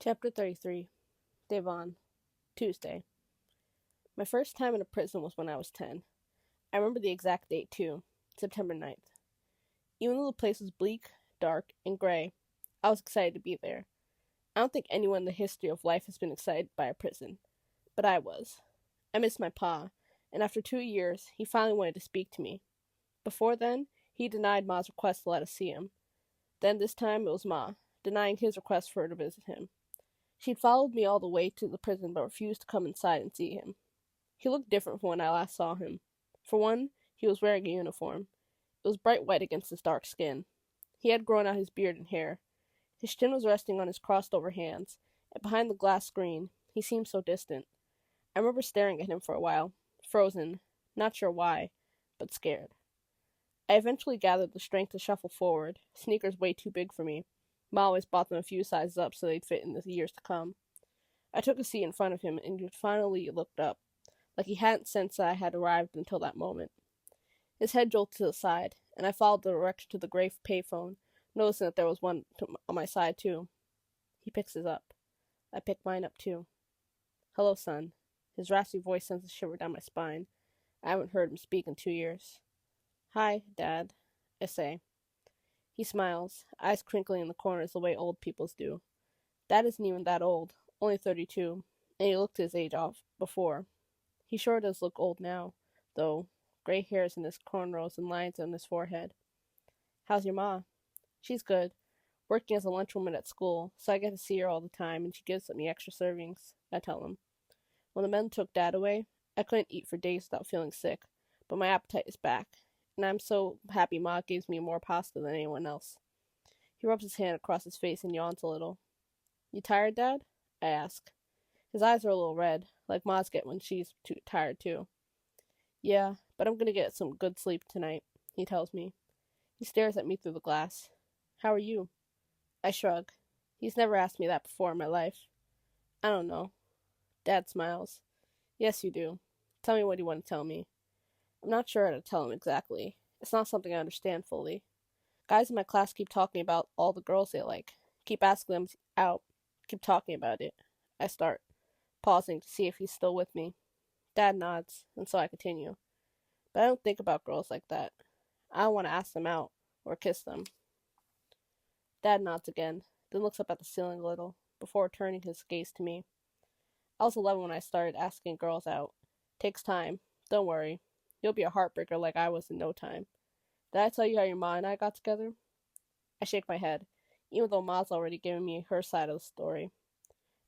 Chapter 33 Devon, Tuesday. My first time in a prison was when I was 10. I remember the exact date, too, September 9th. Even though the place was bleak, dark, and gray, I was excited to be there. I don't think anyone in the history of life has been excited by a prison, but I was. I missed my pa, and after 2 years, he finally wanted to speak to me. Before then, he denied Ma's request to let us see him. Then this time it was Ma, denying his request for her to visit him. She'd followed me all the way to the prison but refused to come inside and see him. He looked different from when I last saw him. For one, he was wearing a uniform. It was bright white against his dark skin. He had grown out his beard and hair. His chin was resting on his crossed over hands, and behind the glass screen, he seemed so distant. I remember staring at him for a while, frozen, not sure why, but scared. I eventually gathered the strength to shuffle forward, sneakers way too big for me. Ma always bought them a few sizes up so they'd fit in the years to come. I took a seat in front of him, and he finally looked up, like he hadn't sensed that I had arrived until that moment. His head jolted to the side, and I followed the direction to the gray payphone, noticing that there was one on my side, too. He picks his up. I pick mine up, too. Hello, son. His raspy voice sends a shiver down my spine. I haven't heard him speak in 2 years. Hi, Dad, I say. He smiles, eyes crinkling in the corners the way old people's do. Dad isn't even that old, only 32, and he looked his age off before. He sure does look old now, though, gray hairs in his cornrows and lines on his forehead. How's your ma? She's good, working as a lunchwoman at school, so I get to see her all the time, and she gives me extra servings, I tell him. When the men took Dad away, I couldn't eat for days without feeling sick, but my appetite is back, and I'm so happy Ma gives me more pasta than anyone else. He rubs his hand across his face and yawns a little. You tired, Dad? I ask. His eyes are a little red, like Ma's get when she's tired too. Yeah, but I'm gonna get some good sleep tonight, he tells me. He stares at me through the glass. How are you? I shrug. He's never asked me that before in my life. I don't know. Dad smiles. Yes, you do. Tell me what you want to tell me. I'm not sure how to tell him exactly. It's not something I understand fully. Guys in my class keep talking about all the girls they like. Keep asking them out. Keep talking about it. I start, pausing to see if he's still with me. Dad nods, and so I continue. But I don't think about girls like that. I don't want to ask them out or kiss them. Dad nods again, then looks up at the ceiling a little, before turning his gaze to me. I was 11 when I started asking girls out. Takes time. Don't worry. You'll be a heartbreaker like I was in no time. Did I tell you how your Ma and I got together? I shake my head, even though Ma's already given me her side of the story.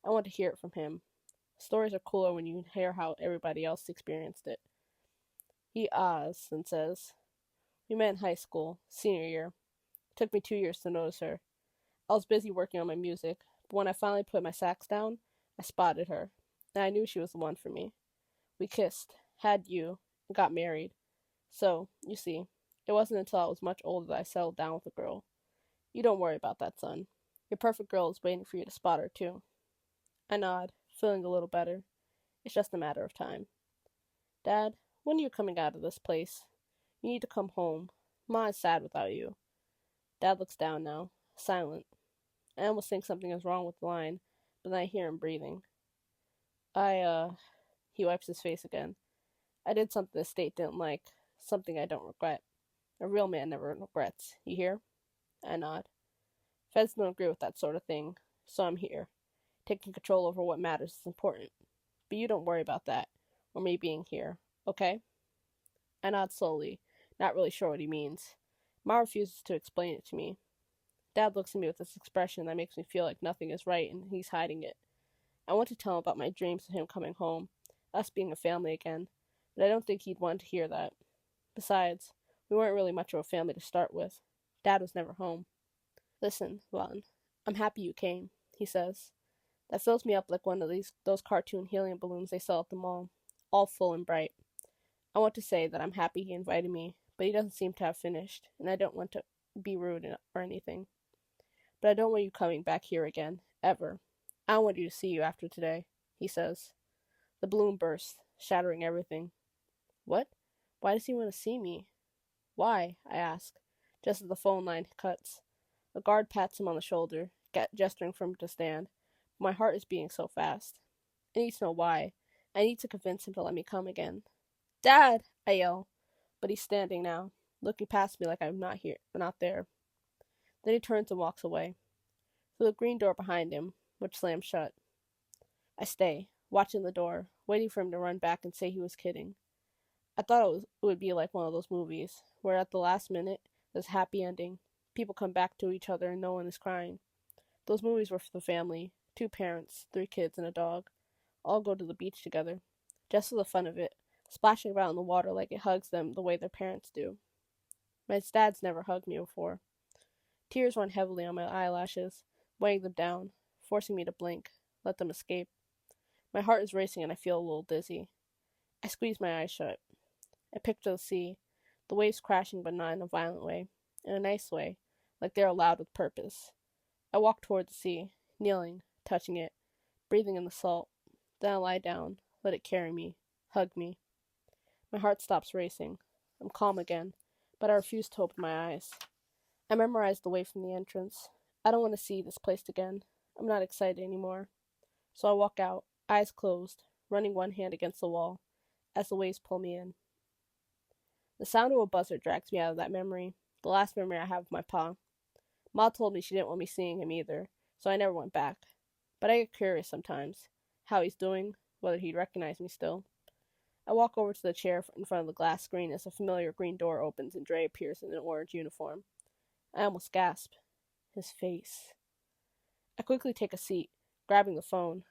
I want to hear it from him. Stories are cooler when you hear how everybody else experienced it. He ahs and says, We met in high school, senior year. It took me 2 years to notice her. I was busy working on my music, but when I finally put my sax down, I spotted her, and I knew she was the one for me. We kissed, had you, and got married. So, you see, it wasn't until I was much older that I settled down with a girl. You don't worry about that, son. Your perfect girl is waiting for you to spot her, too. I nod, feeling a little better. It's just a matter of time. Dad, when are you coming out of this place? You need to come home. Ma is sad without you. Dad looks down now, silent. I almost think something is wrong with the line, but then I hear him breathing. He wipes his face again. I did something the state didn't like, something I don't regret. A real man never regrets, you hear? I nod. Feds don't agree with that sort of thing, so I'm here. Taking control over what matters is important. But you don't worry about that, or me being here, okay? I nod slowly, not really sure what he means. Ma refuses to explain it to me. Dad looks at me with this expression that makes me feel like nothing is right and he's hiding it. I want to tell him about my dreams of him coming home, us being a family again, but I don't think he'd want to hear that. Besides, we weren't really much of a family to start with. Dad was never home. Listen, Ron, I'm happy you came, he says. That fills me up like one of those cartoon helium balloons they sell at the mall, all full and bright. I want to say that I'm happy he invited me, but he doesn't seem to have finished, and I don't want to be rude or anything. But I don't want you coming back here again, ever. I don't want you to see you after today, he says. The balloon bursts, shattering everything. What? Why does he want to see me? Why? I ask, just as the phone line cuts. A guard pats him on the shoulder, gesturing for him to stand, My heart is beating so fast. I need to know why. I need to convince him to let me come again. Dad! I yell, but he's standing now, looking past me like I'm not here, not there. Then he turns and walks away, through the green door behind him, which slams shut. I stay, watching the door, waiting for him to run back and say he was kidding. I thought it would be like one of those movies, where at the last minute, there's a happy ending. People come back to each other and no one is crying. Those movies were for the family, 2 parents, 3 kids, and a dog. All go to the beach together, just for the fun of it, splashing about in the water like it hugs them the way their parents do. My dad's never hugged me before. Tears run heavily on my eyelashes, weighing them down, forcing me to blink, let them escape. My heart is racing and I feel a little dizzy. I squeeze my eyes shut. I picture the sea, the waves crashing but not in a violent way, in a nice way, like they're allowed with purpose. I walk toward the sea, kneeling, touching it, breathing in the salt. Then I lie down, let it carry me, hug me. My heart stops racing. I'm calm again, but I refuse to open my eyes. I memorize the way from the entrance. I don't want to see this place again. I'm not excited anymore. So I walk out, eyes closed, running one hand against the wall, as the waves pull me in. The sound of a buzzer drags me out of that memory, the last memory I have of my pa. Ma told me she didn't want me seeing him either, so I never went back. But I get curious sometimes, how he's doing, whether he'd recognize me still. I walk over to the chair in front of the glass screen as a familiar green door opens and Dre appears in an orange uniform. I almost gasp. His face. I quickly take a seat, grabbing the phone.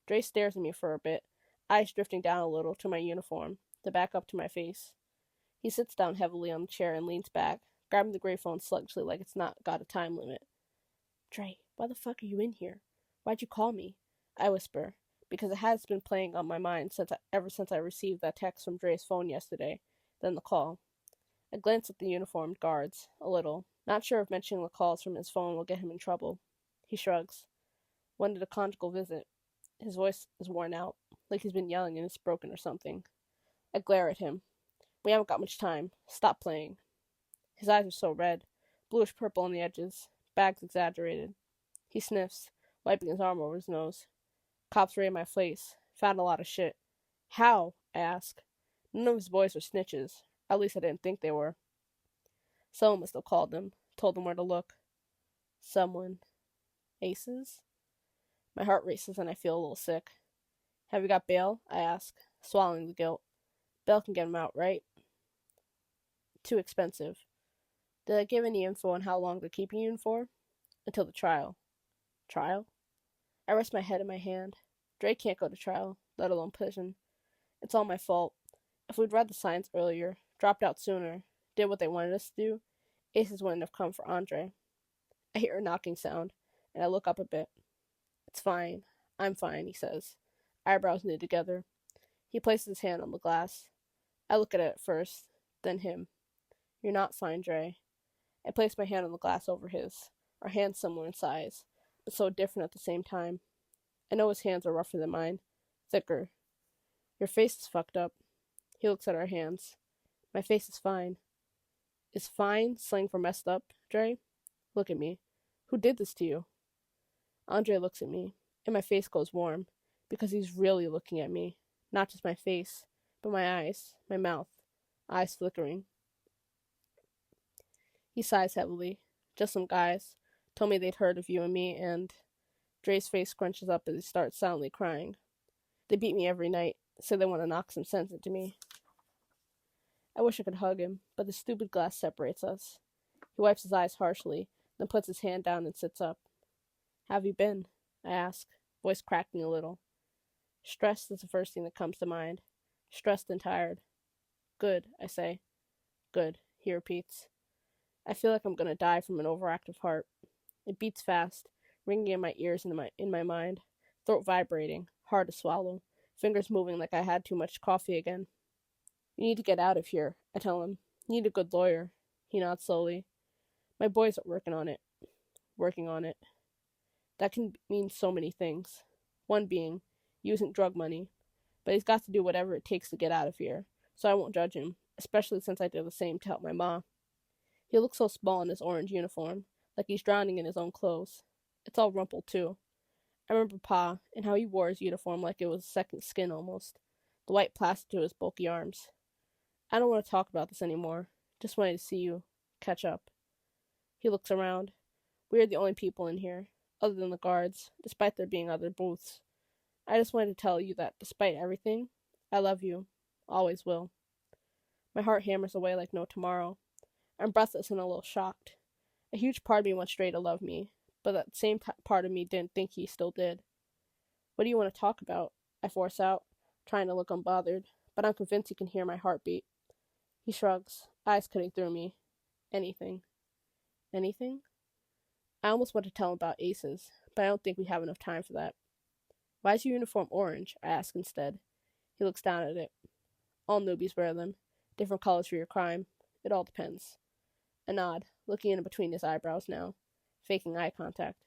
Dre stares at me for a bit, eyes drifting down a little to my uniform, then back up to my face. He sits down heavily on the chair and leans back, grabbing the gray phone sluggishly like it's not got a time limit. Dre, why the fuck are you in here? Why'd you call me? I whisper, because it has been playing on my mind ever since I received that text from Dre's phone yesterday, then the call. I glance at the uniformed guards, a little, not sure if mentioning the calls from his phone will get him in trouble. He shrugs. Wanted a conjugal visit. His voice is worn out, like he's been yelling and it's broken or something. I glare at him. We haven't got much time. Stop playing. His eyes are so red, bluish purple on the edges, bags exaggerated. He sniffs, wiping his arm over his nose. Cops raid my place. Found a lot of shit. How? I ask. None of his boys are snitches. At least I didn't think they were. Someone must have called them, told them where to look. Someone. Aces? My heart races and I feel a little sick. Have you got bail? I ask, swallowing the guilt. Bail can get him out, right? Too expensive. Did I give any info on how long they're keeping you in for? Until the trial. Trial? I rest my head in my hand. Drake can't go to trial, let alone prison. It's all my fault. If we'd read the signs earlier, dropped out sooner, did what they wanted us to do, Aces wouldn't have come for Andre. I hear a knocking sound, and I look up a bit. It's fine. I'm fine, he says, eyebrows knit together. He places his hand on the glass. I look at it first, then him. You're not fine, Dre. I place my hand on the glass over his, our hands similar in size, but so different at the same time. I know his hands are rougher than mine, thicker. Your face is fucked up. He looks at our hands. My face is fine. Is fine slang for messed up, Dre? Look at me. Who did this to you? Andre looks at me, and my face goes warm, because he's really looking at me. Not just my face, but my eyes, my mouth, eyes flickering. He sighs heavily. Just some guys. Told me they'd heard of you and me, and Dre's face scrunches up as he starts silently crying. They beat me every night, say they want to knock some sense into me. I wish I could hug him, but the stupid glass separates us. He wipes his eyes harshly, then puts his hand down and sits up. Have you been? I ask, voice cracking a little. Stressed is the first thing that comes to mind. Stressed and tired. Good, I say. Good, he repeats. I feel like I'm going to die from an overactive heart. It beats fast, ringing in my ears and in my mind, throat vibrating, hard to swallow, fingers moving like I had too much coffee again. You need to get out of here, I tell him. You need a good lawyer. He nods slowly. My boys are working on it. Working on it. That can mean so many things. One being, using drug money. But he's got to do whatever it takes to get out of here, so I won't judge him, especially since I did the same to help my ma. He looks so small in his orange uniform, like he's drowning in his own clothes. It's all rumpled, too. I remember Pa, and how he wore his uniform like it was a second skin almost, the white plastered to his bulky arms. I don't want to talk about this anymore. Just wanted to see you. Catch up. He looks around. We are the only people in here, other than the guards, despite there being other booths. I just wanted to tell you that, despite everything, I love you. Always will. My heart hammers away like no tomorrow. I'm breathless and a little shocked. A huge part of me wants Dre to love me, but that same part of me didn't think he still did. What do you want to talk about? I force out, trying to look unbothered, but I'm convinced he can hear my heartbeat. He shrugs, eyes cutting through me. Anything. Anything? I almost want to tell him about aces, but I don't think we have enough time for that. Why is your uniform orange? I ask instead. He looks down at it. All newbies wear them. Different colors for your crime. It all depends. I nod, looking in between his eyebrows now, faking eye contact.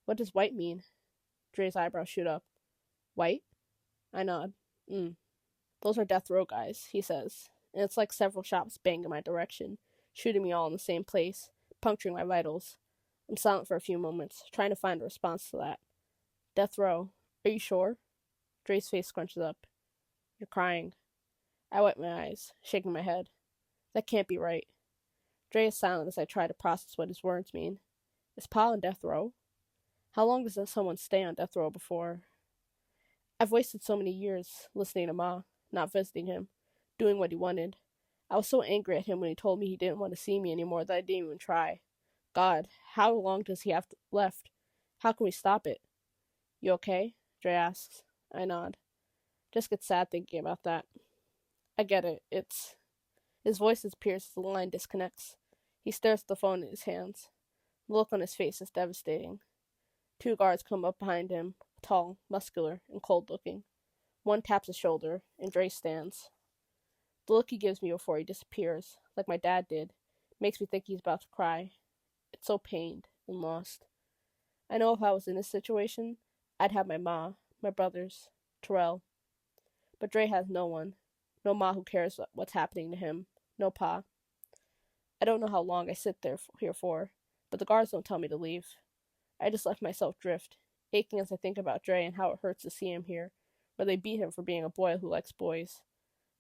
What does white mean? Dre's eyebrows shoot up. White? I nod. Those are death row guys, he says, and it's like several shots bang in my direction, shooting me all in the same place, puncturing my vitals. I'm silent for a few moments, trying to find a response to that. Death row. Are you sure? Dre's face scrunches up. You're crying. I wipe my eyes, shaking my head. That can't be right. Dre is silent as I try to process what his words mean. Is Pa on death row? How long does someone stay on death row before? I've wasted so many years listening to Ma, not visiting him, doing what he wanted. I was so angry at him when he told me he didn't want to see me anymore that I didn't even try. God, how long does he have left? How can we stop it? You okay? Dre asks. I nod. Just get sad thinking about that. I get it. His voice disappears as the line disconnects. He stares at the phone in his hands. The look on his face is devastating. 2 guards come up behind him, tall, muscular, and cold-looking. One taps his shoulder, and Dre stands. The look he gives me before he disappears, like my dad did, makes me think he's about to cry. It's so pained and lost. I know if I was in this situation, I'd have my ma, my brothers, Terrell. But Dre has no one. No ma who cares what's happening to him. No pa. I don't know how long I sit here for, but the guards don't tell me to leave. I just let myself drift, aching as I think about Dre and how it hurts to see him here, where they beat him for being a boy who likes boys.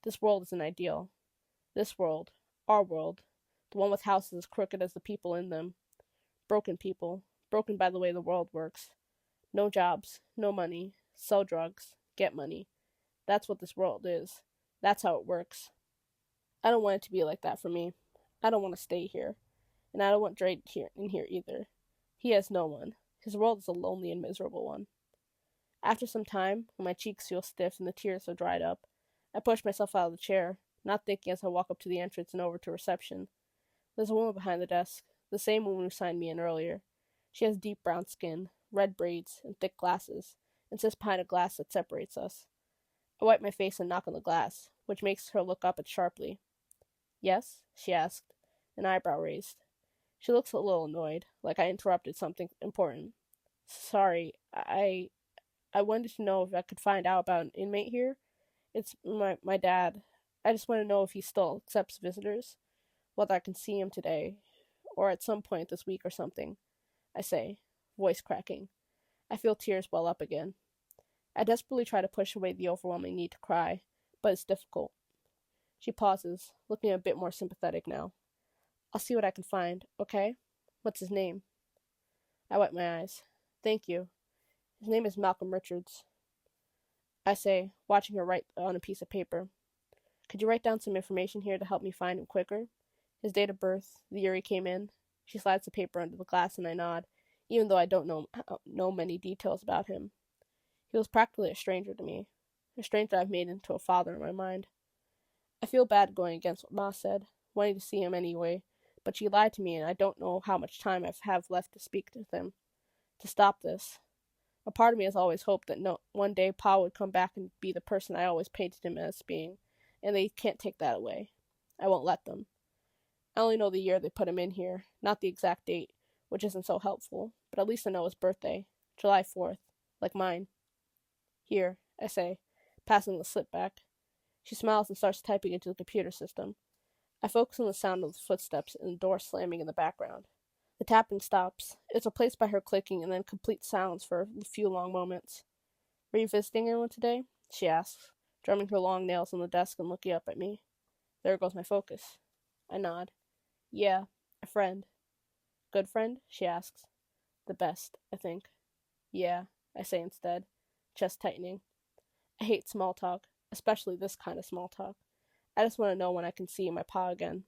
This world isn't ideal. This world, our world, the one with houses as crooked as the people in them. Broken people, broken by the way the world works. No jobs, no money, sell drugs, get money. That's what this world is. That's how it works. I don't want it to be like that for me. I don't want to stay here. And I don't want Dre in here either. He has no one. His world is a lonely and miserable one. After some time, when my cheeks feel stiff and the tears are dried up, I push myself out of the chair, not thinking as I walk up to the entrance and over to reception. There's a woman behind the desk, the same woman who signed me in earlier. She has deep brown skin, red braids, and thick glasses, and sits behind a glass that separates us. I wipe my face and knock on the glass, which makes her look up at sharply. Yes? She asked, an eyebrow raised. She looks a little annoyed, like I interrupted something important. Sorry, I wanted to know if I could find out about an inmate here. It's my dad. I just want to know if he still accepts visitors, whether I can see him today, or at some point this week or something. I say, voice cracking. I feel tears well up again. I desperately try to push away the overwhelming need to cry, but it's difficult. She pauses, looking a bit more sympathetic now. I'll see what I can find, okay? What's his name? I wipe my eyes. Thank you. His name is Malcolm Richards. I say, watching her write on a piece of paper. Could you write down some information here to help me find him quicker? His date of birth, the year he came in. She slides the paper under the glass and I nod, even though I don't know many details about him. He was practically a stranger to me, a stranger I've made into a father in my mind. I feel bad going against what Ma said, wanting to see him anyway, but she lied to me and I don't know how much time I have left to speak with him, to stop this. A part of me has always hoped that one day Pa would come back and be the person I always painted him as being, and they can't take that away. I won't let them. I only know the year they put him in here, not the exact date, which isn't so helpful, but at least I know his birthday, July 4th, like mine. Here, I say, passing the slip back. She smiles and starts typing into the computer system. I focus on the sound of the footsteps and the door slamming in the background. The tapping stops. It's replaced by her clicking and then complete silence for a few long moments. Were you visiting anyone today? She asks, drumming her long nails on the desk and looking up at me. There goes my focus. I nod. Yeah, a friend. Good friend? She asks. The best, I think. Yeah, I say instead, chest tightening. I hate small talk, especially this kind of small talk. I just want to know when I can see my pa again.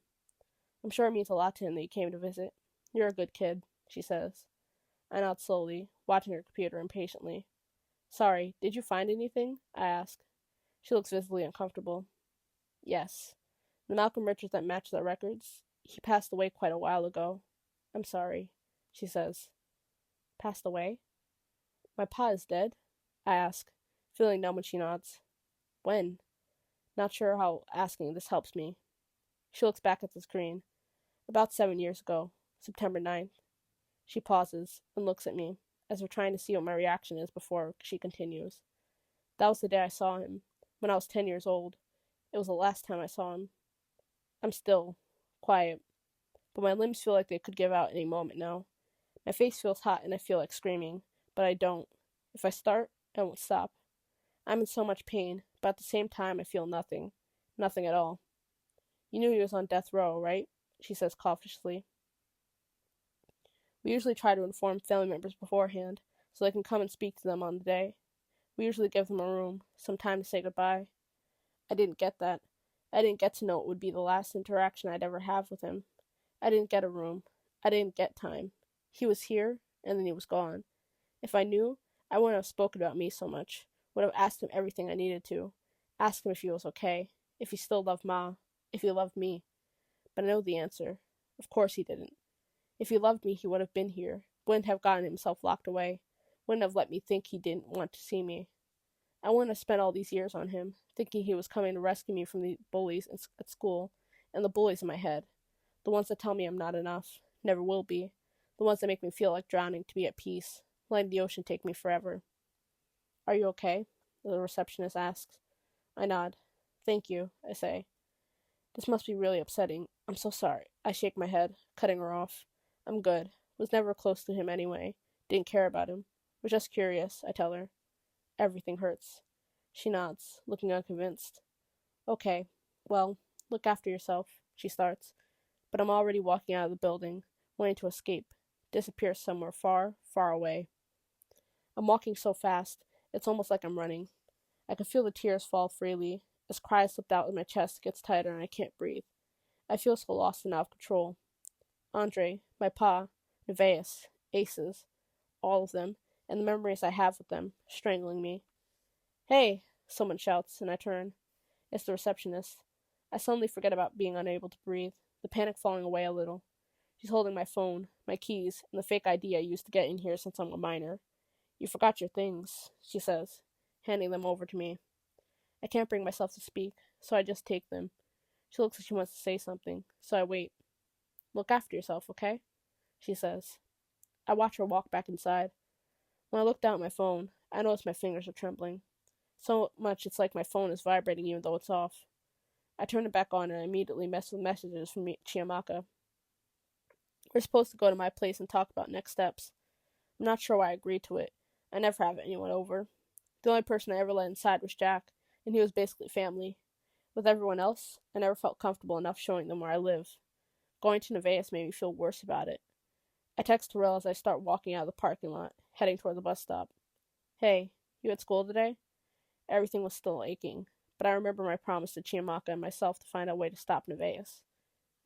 I'm sure it means a lot to him that you came to visit. You're a good kid, she says. I nod slowly, watching her computer impatiently. Sorry, did you find anything? I ask. She looks visibly uncomfortable. Yes. The Malcolm Richards that match the records. He passed away quite a while ago. I'm sorry, she says. Passed away? My pa is dead? I ask, feeling numb when she nods. When? Not sure how asking this helps me. She looks back at the screen. About 7 years ago, September 9th. She pauses and looks at me, as if trying to see what my reaction is before she continues. That was the day I saw him, when I was 10 years old. It was the last time I saw him. I'm still quiet, but my limbs feel like they could give out any moment now. My face feels hot and I feel like screaming, but I don't. If I start, I won't stop. I'm in so much pain, but at the same time I feel nothing. Nothing at all. You knew he was on death row, right? She says cautiously. We usually try to inform family members beforehand, so they can come and speak to them on the day. We usually give them a room, some time to say goodbye. I didn't get that. I didn't get to know it would be the last interaction I'd ever have with him. I didn't get a room. I didn't get time. He was here, and then he was gone. If I knew, I wouldn't have spoken about me so much. Would have asked him everything I needed to. Asked him if he was okay, if he still loved Ma, if he loved me. But I know the answer. Of course he didn't. If he loved me, he would have been here. Wouldn't have gotten himself locked away. Wouldn't have let me think he didn't want to see me. I wouldn't have spent all these years on him, thinking he was coming to rescue me from the bullies at school, and the bullies in my head. The ones that tell me I'm not enough, never will be. The ones that make me feel like drowning to be at peace, letting the ocean take me forever. Are you okay? The receptionist asks. I nod. Thank you, I say. This must be really upsetting. I'm so sorry. I shake my head, cutting her off. I'm good. Was never close to him anyway. Didn't care about him. Was just curious, I tell her. Everything hurts. She nods, looking unconvinced. Okay, well, look after yourself, she starts. But I'm already walking out of the building, wanting to escape, disappear somewhere far, far away. I'm walking so fast, it's almost like I'm running. I can feel the tears fall freely, as cries slip out as my chest gets tighter and I can't breathe. I feel so lost and out of control. Andre, my pa, Nevaeh, Aces, all of them, and the memories I have with them, strangling me. Hey, someone shouts, and I turn. It's the receptionist. I suddenly forget about being unable to breathe, the panic falling away a little. She's holding my phone, my keys, and the fake ID I used to get in here since I'm a minor. You forgot your things, she says, handing them over to me. I can't bring myself to speak, so I just take them. She looks like she wants to say something, so I wait. Look after yourself, okay? She says. I watch her walk back inside. When I look down at my phone, I notice my fingers are trembling. So much it's like my phone is vibrating even though it's off. I turn it back on and I immediately mess with messages from Chiamaka. We're supposed to go to my place and talk about next steps. I'm not sure why I agreed to it. I never have anyone over. The only person I ever let inside was Jack, and he was basically family. With everyone else, I never felt comfortable enough showing them where I live. Going to Nevaeh made me feel worse about it. I text Terrell as I start walking out of the parking lot, heading toward the bus stop. Hey, you at school today? Everything was still aching, but I remember my promise to Chiamaka and myself to find a way to stop Nevaeh.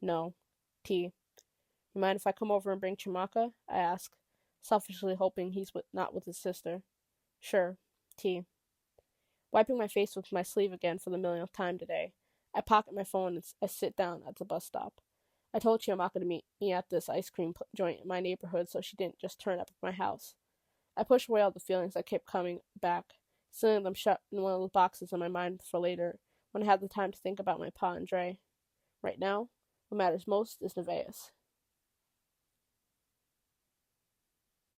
No. T. You mind if I come over and bring Chiamaka? I ask, selfishly hoping he's not with his sister. Sure. T. Wiping my face with my sleeve again for the millionth time today, I pocket my phone and I sit down at the bus stop. I told Chiamaka to meet me at this ice cream joint in my neighborhood so she didn't just turn up at my house. I pushed away all the feelings that kept coming back, sealing them shut in one of the boxes in my mind for later, when I had the time to think about my pa and Dre. Right now, what matters most is Nevaeh.